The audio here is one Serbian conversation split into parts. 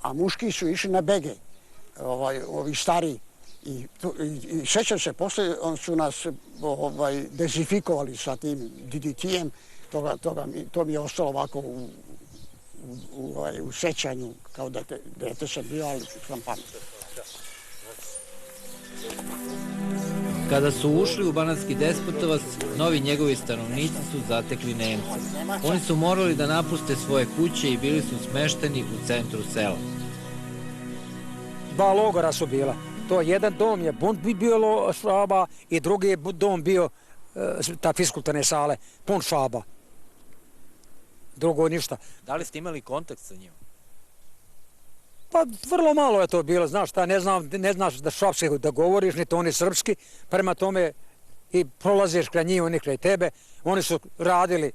a muški su išli na bege, ovi stariji. I sećam se, posle su nas dezinfikovali sa tim DDT-em, to mi je ostalo ovako u sećanju, kao dete sam bio, ali sam pametan. Kada su ušli u Banatski Despotovac, novi njegovi stanovnici su zatekli Nemce. Oni su morali da napuste svoje kuće i bili su smešteni u centru sela. 2 logora su bila. To jedan dom je bunt bio Švaba i drugi je dom bio ta fiskulturne sale, pun Švaba. Drugo ništa. Da li ste imali kontakt sa njima? Pa vrlo malo je to bilo, znaš šta, ne znaš da švapski da govoriš, ni to oni srpski, prema tome i prolaziš kraj njih, oni kraj tebe. Oni su radili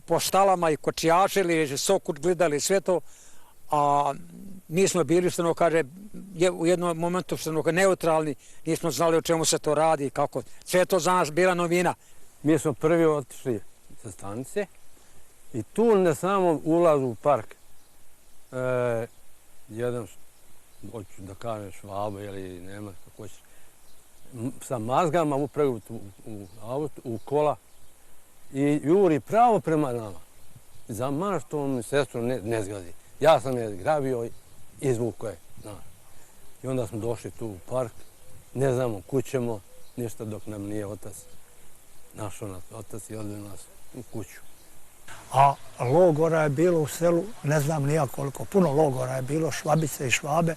po štalama i kočijašili, soku gledali sve to, a nismo bili, što ono kaže, u jednom momentu što ono neutralni, nismo znali o čemu se to radi i kako. Sve to za nas bila novina. Mi smo prvi otišli sa stanice i tu na samom ulazu u park jedan, hoću da kažem Švaba ili Nemac, kako će, sa mazgama upravo u kola i juri pravo prema nama. Za maštom i sestru ne zgazi. Ja sam je grabio i izvukao je. I onda smo došli tu u park, ne znamo kućemo, ništa dok nam nije otac našao nas. Otac i odveo nas u kuću. A logora je bilo u selu, ne znam nija koliko, puno logora je bilo, Švabice i Švabe.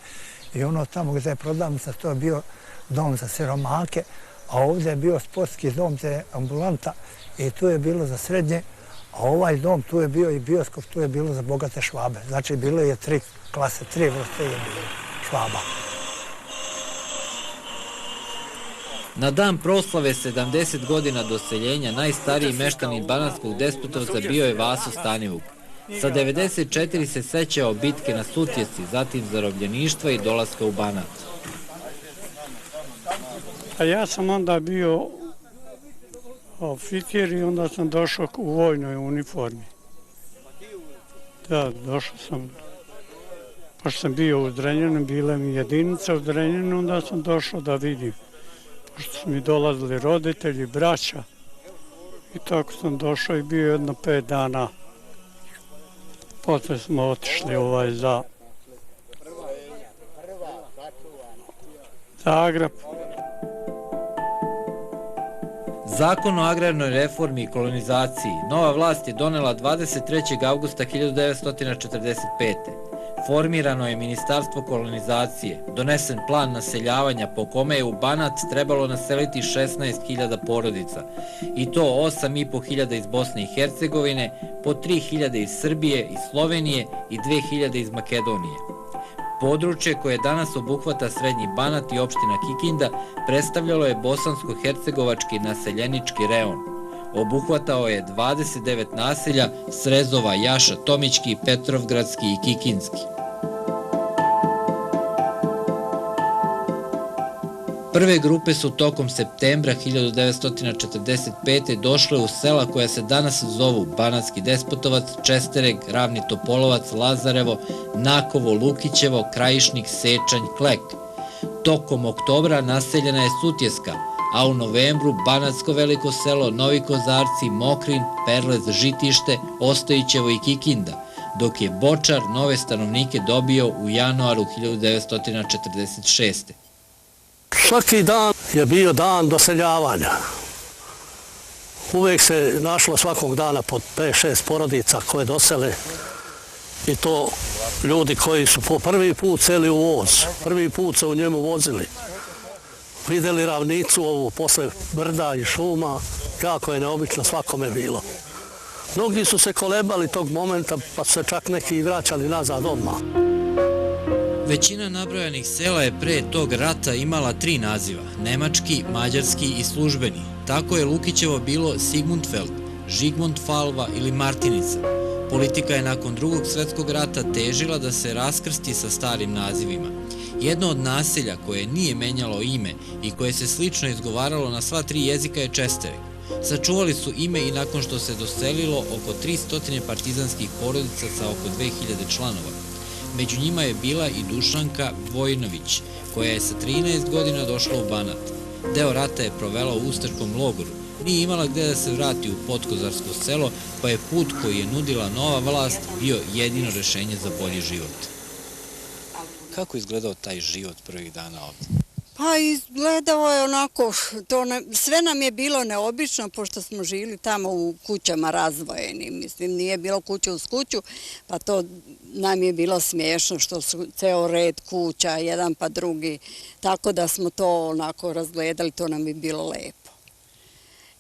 I ono tamo gdje je prodavnica, to je bio dom za siromake, a ovdje je bio sportski dom, gdje je ambulanta i tu je bilo za srednje, a ovaj dom, tu je bio i bioskop, tu je bilo za bogate Švabe. Znači, bilo je 3 klase, 3 vrste je bilo Švaba. Na dan proslave 70 godina doseljenja najstariji meštanin Banatskog Despotovca bio je Vaso Stanivuk. Sa 94 se sećao bitke na Sutjesci, zatim zarobljeništva i dolaska u Banat. A ja sam onda bio oficir i onda sam došao u vojnoj uniformi. Da, došao sam, pošto sam bio u Zrenjaninu, bila mi jedinica u Zrenjaninu, onda sam došao da vidim. Pošto su mi dolazili roditelji, braća i tako sam došao i bio jedno 5 dana. Posle smo otišli za Zagreb. Zakon o agrarnoj reformi i kolonizaciji nova vlast je donela 23. avgusta 1945. Formirano je Ministarstvo kolonizacije, donesen plan naseljavanja po kome je u Banat trebalo naseliti 16.000 porodica, i to 8.500 iz Bosne i Hercegovine, po 3.000 iz Srbije i Slovenije i 2.000 iz Makedonije. Područje koje danas obuhvata Srednji Banat i opština Kikinda predstavljalo je bosansko-hercegovački naseljenički reon. Obuhvatao je 29 naselja Srezova, Jaša, Tomićki, Petrovgradski i Kikinski. Prve grupe su tokom septembra 1945. došle u sela koja se danas zovu Banatski Despotovac, Čestereg, Ravni Topolovac, Lazarevo, Nakovo, Lukićevo, Krajišnik, Sečanj, Klek. Tokom oktobra naseljena je Sutjeska, a u novembru Banatsko Veliko selo, Novi Kozarci, Mokrin, Perlez, Žitište, Ostojićevo i Kikinda, dok je Bočar nove stanovnike dobio u januaru 1946. Svaki dan je bio dan doseljavanja. Uvijek se našlo svakog dana pod 5-6 porodica koje dosele i to ljudi koji su po prvi put seli u voz, prvi put se u njemu vozili. Vidjeli ravnicu ovu posle brda i šuma, jako je neobično svakome bilo. Mnogi su se kolebali tog momenta, pa su se čak neki vraćali nazad odmah. Većina nabrojanih sela je pre tog rata imala 3 naziva, nemački, mađarski i službeni. Tako je Lukićevo bilo Sigmundfeld, Žigmundfalva ili Martinica. Politika je nakon Drugog svjetskog rata težila da se raskrsti sa starim nazivima. Jedno od naselja koje nije menjalo ime i koje se slično izgovaralo na sva 3 jezika je Čestereg. Sačuvali su ime i nakon što se doselilo oko 300 partizanskih porodica sa oko 2000 članova. Među njima je bila i Dušanka Vojnović, koja je sa 13 godina došla u Banat. Deo rata je provela u ustaškom logoru. Nije imala gde da se vrati u Potkozarsko selo, pa je put koji je nudila nova vlast bio jedino rešenje za bolji život. Kako je izgledao taj život prvih dana ovde? Pa izgledao je onako, sve nam je bilo neobično, pošto smo žili tamo u kućama razvojeni. Mislim, nije bilo kuća uz kuću, pa to nam je bilo smiješno što su ceo red kuća, jedan pa drugi. Tako da smo to onako razgledali, to nam je bilo lepo.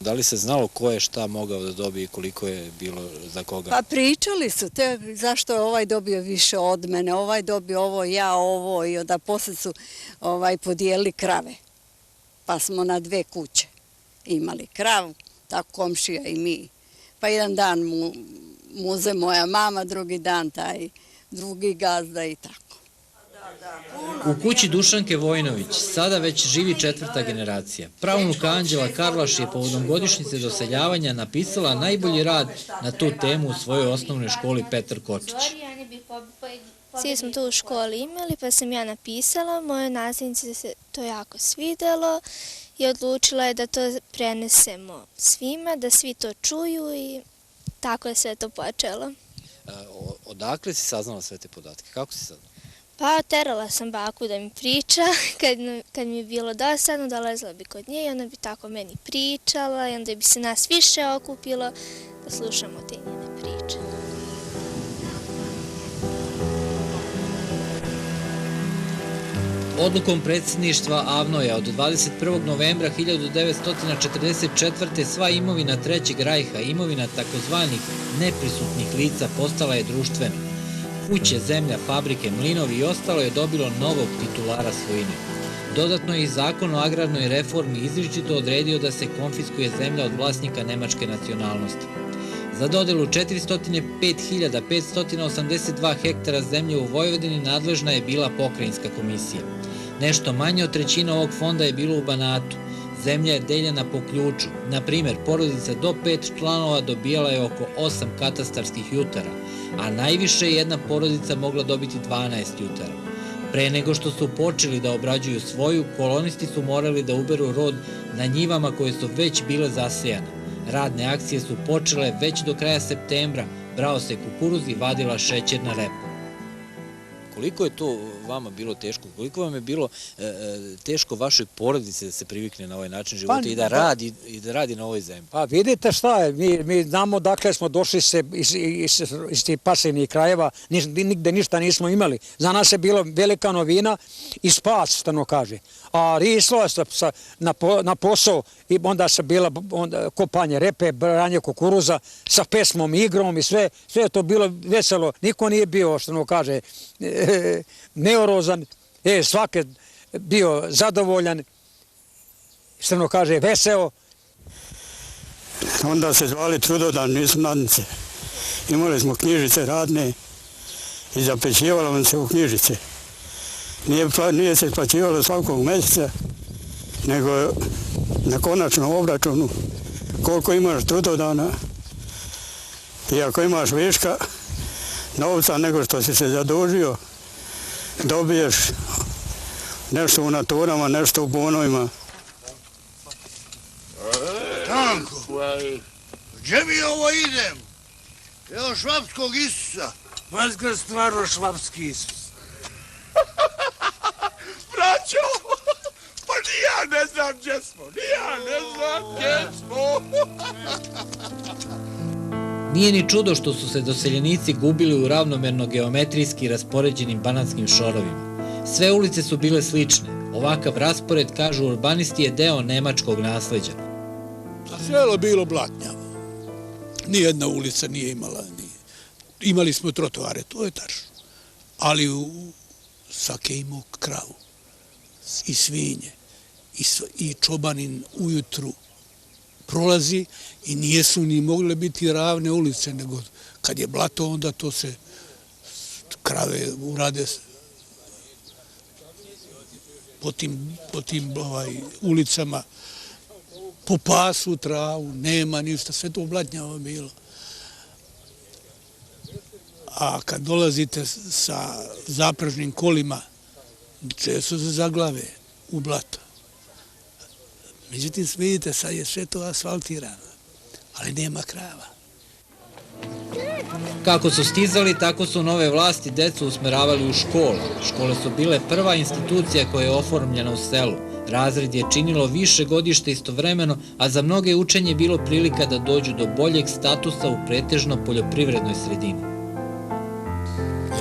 Da li se znalo ko je šta mogao da dobije i koliko je bilo za koga? Pa pričali su te zašto je ovaj dobio više od mene, ovaj dobio ovo, ja ovo i onda posle su podijelili krave. Pa smo na 2 kuće imali kravu, tako komšija i mi. Pa jedan dan muze moja mama, drugi dan taj drugi gazda i tako. U kući Dušanke Vojnović sada već živi 4. generacija. Praunuka Anđela Karlaš je povodom godišnjice doseljavanja napisala najbolji rad na tu temu u svojoj osnovnoj školi Petar Kočić. Svi smo to u školi imali, pa sam ja napisala. Mojoj nastavnici se to jako svidelo i odlučila je da to prenesemo svima, da svi to čuju i tako je sve to počelo. Odakle si saznala sve te podatke? Kako si saznala? Pa terala sam baku da mi priča, kad mi je bilo dosadno, dolazila bi kod nje i ona bi tako meni pričala i onda bi se nas više okupilo da slušamo te njene priče. Odlukom predsjedništva Avnoja od 21. novembra 1944. sva imovina Trećeg rajha, imovina takozvanih neprisutnih lica, postala je društvena. Kuće, zemlja, fabrike, mlinovi i ostalo je dobilo novog titulara svojine. Dodatno je i zakon o agrarnoj reformi izričito odredio da se konfiskuje zemlja od vlasnika nemačke nacionalnosti. Za dodelu 405.582 hektara zemlje u Vojvodini nadležna je bila pokrajinska komisija. Nešto manje od trećina ovog fonda je bilo u Banatu. Zemlja je deljena po ključu. Na primjer, porodica do 5 članova dobijala je oko 8 katastarskih jutara, a najviše je jedna porodica mogla dobiti 12 jutara. Pre nego što su počeli da obrađuju svoju, kolonisti su morali da uberu rod na njivama koje su već bile zasejane. Radne akcije su počele već do kraja septembra, brao se kukuruz i vadila šećerna repa. Koliko je to vama bilo teško? Koliko vam je bilo teško vašoj porodici da se privikne na ovaj način života i da radi na ovoj zemlji? Pa vidite šta je, mi znamo dakle smo došli iz tih pasivnih krajeva, nigde ništa nismo imali. Za nas je bilo velika novina i spas, što kaže. A rislo na posao i onda se bila kopanje repe, branje kukuruza sa pesmom, igrom i sve je to bilo veselo. Niko nije bio, što kaže, neurozan, svak je bio zadovoljan, što kaže, veseo. Onda se zvali trudodan, nisu nadnice. Imali smo knjižice radne i zapećivalo nam se u knjižice. Nije se isplaćivalo svakog mjeseca, nego na konačnom obračunu koliko imaš trudodana i ako imaš viška novca nego što si se zadužio, dobiješ nešto u naturama, nešto u bonovima. Tanko, gdje mi ovo idem? Evo švapskog Isusa. Mazga stvarno švapski Isus. Braćo, pa ni ja ne znam gdje smo, Nije ni čudo što su se doseljenici gubili u ravnomerno geometrijski raspoređenim banatskim šorovima. Sve ulice su bile slične. Ovakav raspored, kažu urbanisti, je deo nemačkog nasleđa. Selo bilo blatnjavo. Nijedna ulica nije imala. Imali smo trotoare, to je tačno. Ali svaki je imao kravu i svinje i čobanin ujutru prolazi i nijesu ni mogle biti ravne ulice, nego kad je blato onda to se krave urade po tim ulicama, po pasu travu, nema ništa, sve to blatnjavo bilo. a kad dolazite sa zapražnim kolima, često se zaglave u blato. Međutim, vidite, sad je sve to asfaltirano, ali nema krava. Kako su stizali, tako su nove vlasti decu usmeravali u škole. Škole su bile prva institucija koja je oformljena u selu. Razred je činilo više godište istovremeno, a za mnoge učenje je bilo prilika da dođu do boljeg statusa u pretežno poljoprivrednoj sredini.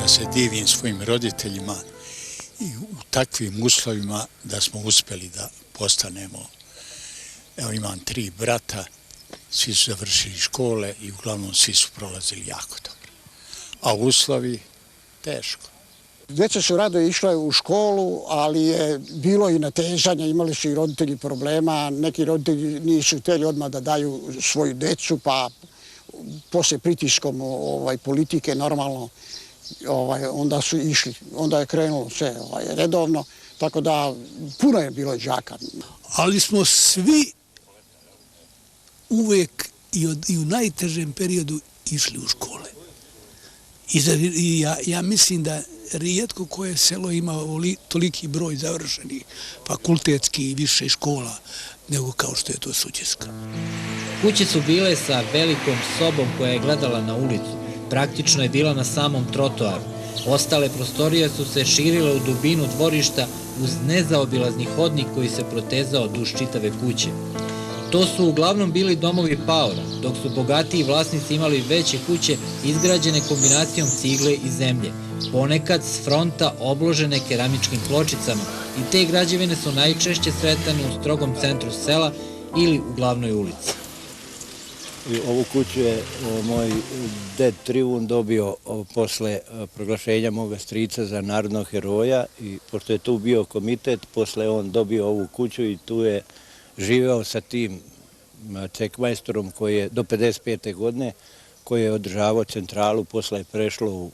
Ja se divim svojim roditeljima i u takvim uslovima da smo uspjeli da postanemo. Evo, imam 3 brata, svi su završili škole i uglavnom svi su prolazili jako dobro. A uslovi teško. Djeca su rado išle u školu, ali je bilo i natežanja, imali su i roditelji problema, neki roditelji nisu htjeli odmah da daju svoju djecu, pa poslije pritiskom politike normalno onda su išli, onda je krenulo sve redovno, tako da puno je bilo đaka. Ali smo svi uvek i u najtežem periodu išli u škole. I ja mislim da rijetko koje selo ima toliki broj završenih fakultetskih i više škola nego kao što je to Suđerska. Kuće su bile sa velikom sobom koja je gledala na ulicu. Praktično je bila na samom trotoaru. Ostale prostorije su se širile u dubinu dvorišta uz nezaobilazni hodnik koji se protezao duž čitave kuće. To su uglavnom bili domovi paora, dok su bogatiji vlasnici imali veće kuće izgrađene kombinacijom cigle i zemlje, ponekad s fronta obložene keramičkim pločicama, i te građevine su najčešće sretane u strogom centru sela ili u glavnoj ulici. Ovu kuću je moj ded Trivun dobio posle proglašenja moga strica za narodnog heroja, i pošto je tu bio komitet, posle on dobio ovu kuću i tu je živeo sa tim cekmajstorom koji je do 55. godine, koji je održavao centralu, posle je prešlo u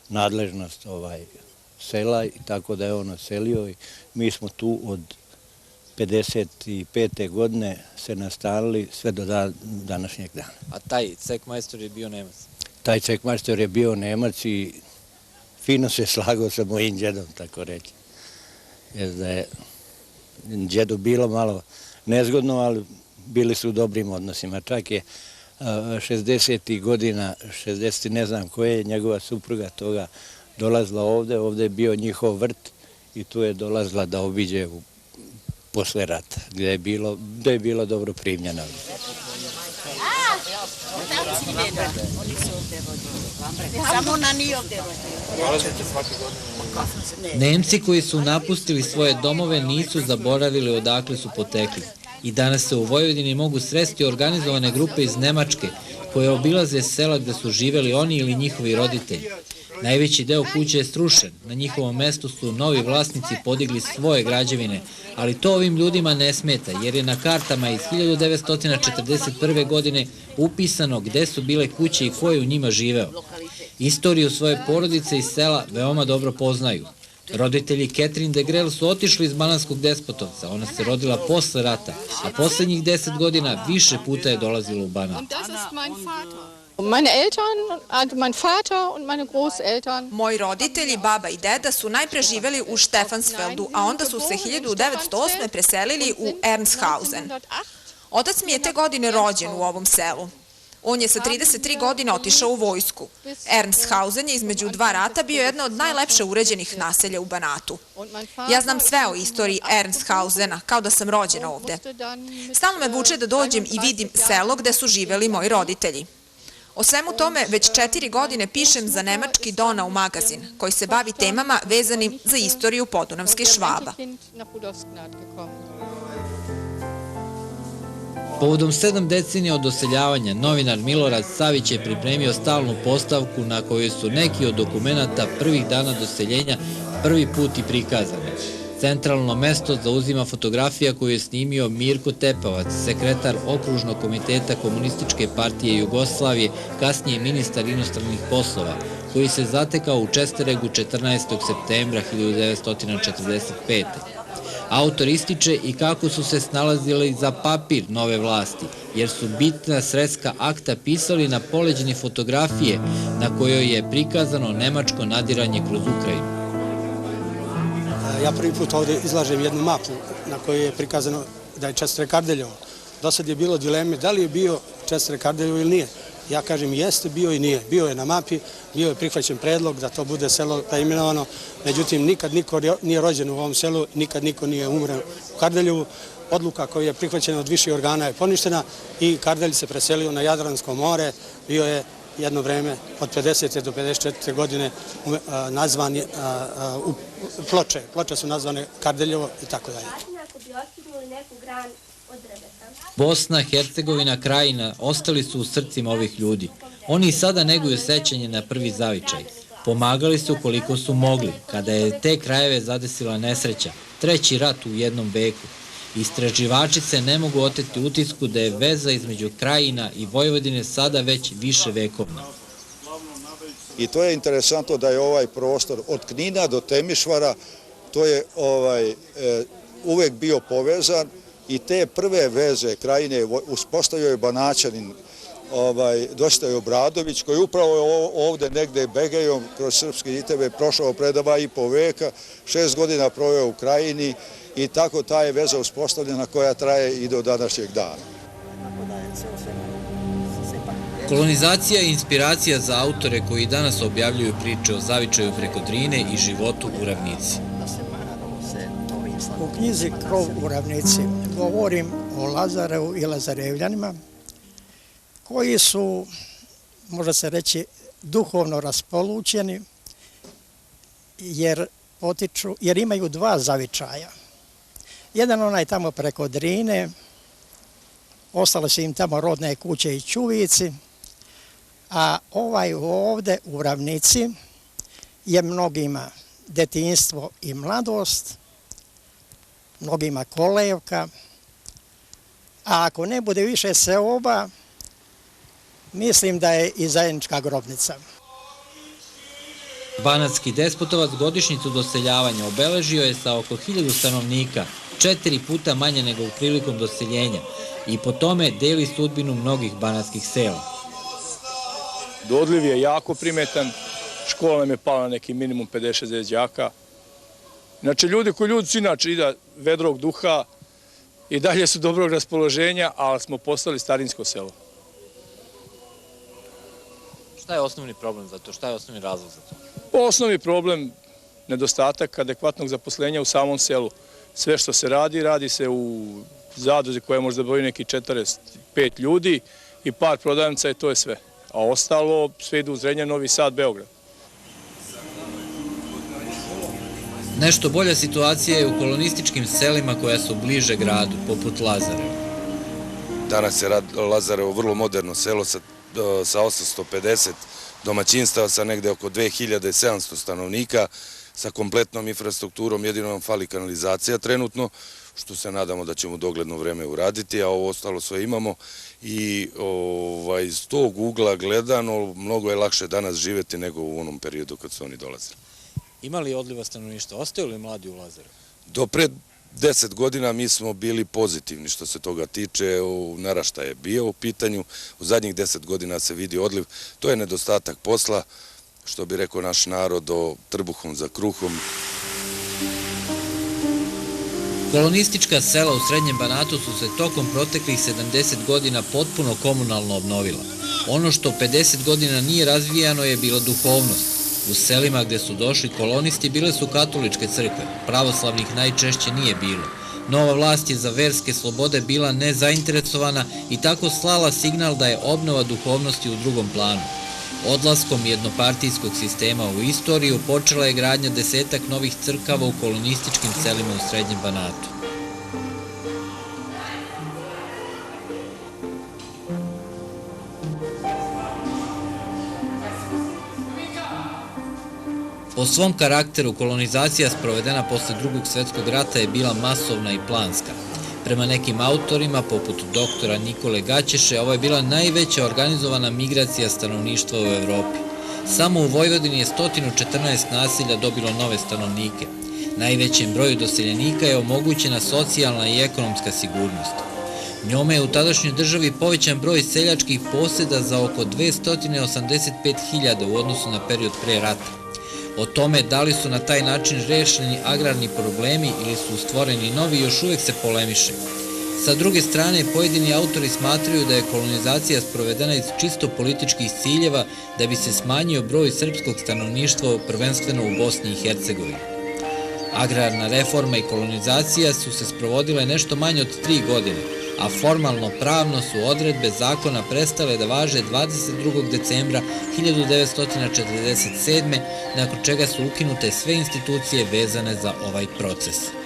nadležnost sela, i tako da je on odselio i mi smo tu od 55. godine se nastanili sve do današnjeg dana. A taj cekmajstor je bio Nemac? Taj cekmajstor je bio Nemac i fino se slagao sa mojim džedom, tako reći. Jer da je džedu bilo malo nezgodno, ali bili su u dobrim odnosima. Čak je 60. godina, 60. ne znam koje je, njegova supruga toga dolazila ovde je bio njihov vrt i tu je dolazila da obiđe posle rata, gde je bilo dobro primljena. Nemci koji su napustili svoje domove nisu zaboravili odakle su potekli. I danas se u Vojvodini mogu sresti organizovane grupe iz Nemačke koje obilaze sela gde su živeli oni ili njihovi roditelji. Najveći deo kuće je srušen, na njihovom mestu su novi vlasnici podigli svoje građevine, ali to ovim ljudima ne smeta jer je na kartama iz 1941. godine upisano gde su bile kuće i ko je u njima živeo. Istoriju svoje porodice iz sela veoma dobro poznaju. Roditelji Catherine de Grel su otišli iz Banatskog Despotovca, ona se rodila posle rata, a poslednjih 10 godina više puta je dolazila u Banat. Moji roditelji, baba i deda su najpre živeli u Stefansfeldu, a onda su se 1908. preselili u Ernshausen. Otac mi je te godine rođen u ovom selu. On je sa 33 godine otišao u vojsku. Ernshausen je između 2 rata bio jedna od najlepše uređenih naselja u Banatu. Ja znam sve o istoriji Ernsthausena, kao da sam rođena ovde. Stalno me vuče da dođem i vidim selo gde su živeli moji roditelji. O svemu tome već 4 godine pišem za nemački Donau magazin, koji se bavi temama vezanim za istoriju podunavskih Švaba. Povodom 7 decenija od doseljavanja, novinar Milorad Savić je pripremio stalnu postavku na kojoj su neki od dokumenata prvih dana doseljenja prvi put i prikazani. Centralno mesto zauzima fotografija koju je snimio Mirko Tepavac, sekretar Okružnog komiteta Komunističke partije Jugoslavije, kasnije ministar inostranih poslova, koji se zatekao u Česteregu 14. septembra 1945. Autor ističe i kako su se snalazili za papir nove vlasti, jer su bitna sredska akta pisali na poleđini fotografije na kojoj je prikazano nemačko nadiranje kroz Ukrajinu. Ja prvi put ovdje izlažem jednu mapu na kojoj je prikazano da je Čestre Kardeljevo. Do sad je bilo dileme da li je bio Čestre Kardeljevo ili nije. Ja kažem jeste, bio i nije. Bio je na mapi, bio je prihvaćen predlog da to bude selo preimenovano. Međutim, nikad niko nije rođen u ovom selu, nikad niko nije umro u Kardeljevu. Odluka koja je prihvaćena od viših organa je poništena i Kardelj se preselio na Jadransko more. Bio je jedno vreme od 50. do 54. godine nazvan u Ploče. Ploče su nazvane Kardeljevo i tako dalje. Bosna, Hercegovina, Krajina ostali su u srcima ovih ljudi. Oni sada neguju sećanje na prvi zavičaj. Pomagali su koliko su mogli, kada je te krajeve zadesila nesreća, treći rat u jednom veku. Istraživači se ne mogu oteti utisku da je veza između Krajina i Vojvodine sada već više vekovna. I to je interesantno da je ovaj prostor od Knina do Temišvara, to je uvek bio povezan i te prve veze Krajine uspostavio je Banaćanin Dositej Obradović, koji upravo ovde negde Begejom kroz srpske itebe prošao pre 2,5 veka, 6 godina proveo u Krajini i tako ta je veza uspostavljena koja traje i do današnjeg dana. Kolonizacija je inspiracija za autore koji danas objavljuju priče o zavičaju preko Drine i životu u ravnici. U knjizi Krov u ravnici govorim o Lazarevu i Lazarevljanima koji su, može se reći, duhovno raspolućeni jer imaju dva zavičaja. Jedan onaj tamo preko Drine, ostale su im tamo rodne kuće i čuvici, a ovaj ovde u ravnici je mnogima detinjstvo i mladost, mnogima kolevka, a ako ne bude više seoba, mislim da je i zajednička grobnica. Banatski Despotovac godišnjicu doseljavanja obeležio je sa oko 1000 stanovnika, 4 puta manje nego u prilikom doseljenja i po tome deli sudbinu mnogih banatskih sela. Odliv je jako primetan, škola nam je pala na neki minimum 50-60 đaka. Znači ljudi su inače vedrog duha i dalje su dobrog raspoloženja, ali smo postali starinsko selo. Šta je osnovni problem za to? Šta je osnovni razlog za to? Osnovni problem, nedostatak adekvatnog zaposlenja u samom selu. Sve što se radi se u zadruzi koja može da broji neki 45 ljudi i par prodavnica i to je sve. A ostalo sve ide u Zrenjanin, Novi Sad, Beograd. Nešto bolja situacija je u kolonističkim selima koja su bliže gradu, poput Lazareva. Danas je Lazarevo vrlo moderno selo sa 850 domaćinstava, sa negde oko 2700 stanovnika, sa kompletnom infrastrukturom, jedino nam fali kanalizacija trenutno, što se nadamo da ćemo dogledno vreme uraditi, a ovo ostalo sve imamo i iz tog ugla gledano mnogo je lakše danas živeti nego u onom periodu kad su oni dolazili. Ima li odliva stanovništva? Ostaju li mladi u Lazarevu? Do pred 10 godina mi smo bili pozitivni što se toga tiče, naraštaj je bio u pitanju, u zadnjih 10 godina se vidi odliv, to je nedostatak posla, što bi rekao naš narod, o trbuhom za kruhom. Kolonistička sela u Srednjem Banatu su se tokom proteklih 70 godina potpuno komunalno obnovila. Ono što 50 godina nije razvijano je bila duhovnost. U selima gde su došli kolonisti bile su katoličke crkve, pravoslavnih najčešće nije bilo. Nova vlast je za verske slobode bila nezainteresovana i tako slala signal da je obnova duhovnosti u drugom planu. Odlaskom jednopartijskog sistema u istoriju počela je gradnja 10-ak novih crkava u kolonističkim selima u Srednjem Banatu. Po svom karakteru, kolonizacija sprovedena posle Drugog svjetskog rata je bila masovna i planska. Prema nekim autorima, poput doktora Nikole Gaćeše, ovo je bila najveća organizovana migracija stanovništva u Evropi. Samo u Vojvodini je 114 naselja dobilo nove stanovnike. Najvećem broju doseljenika je omogućena socijalna i ekonomska sigurnost. Njome je u tadašnjoj državi povećan broj seljačkih posjeda za oko 285.000 u odnosu na period pre rata. O tome da li su na taj način rešeni agrarni problemi ili su stvoreni novi još uvek se polemiše. Sa druge strane, pojedini autori smatraju da je kolonizacija sprovedena iz čisto političkih ciljeva da bi se smanjio broj srpskog stanovništva prvenstveno u Bosni i Hercegovini. Agrarna reforma i kolonizacija su se sprovodile nešto manje od 3 godine, a formalno pravno su odredbe zakona prestale da važe 22. decembra 1947. nakon čega su ukinute sve institucije vezane za ovaj proces.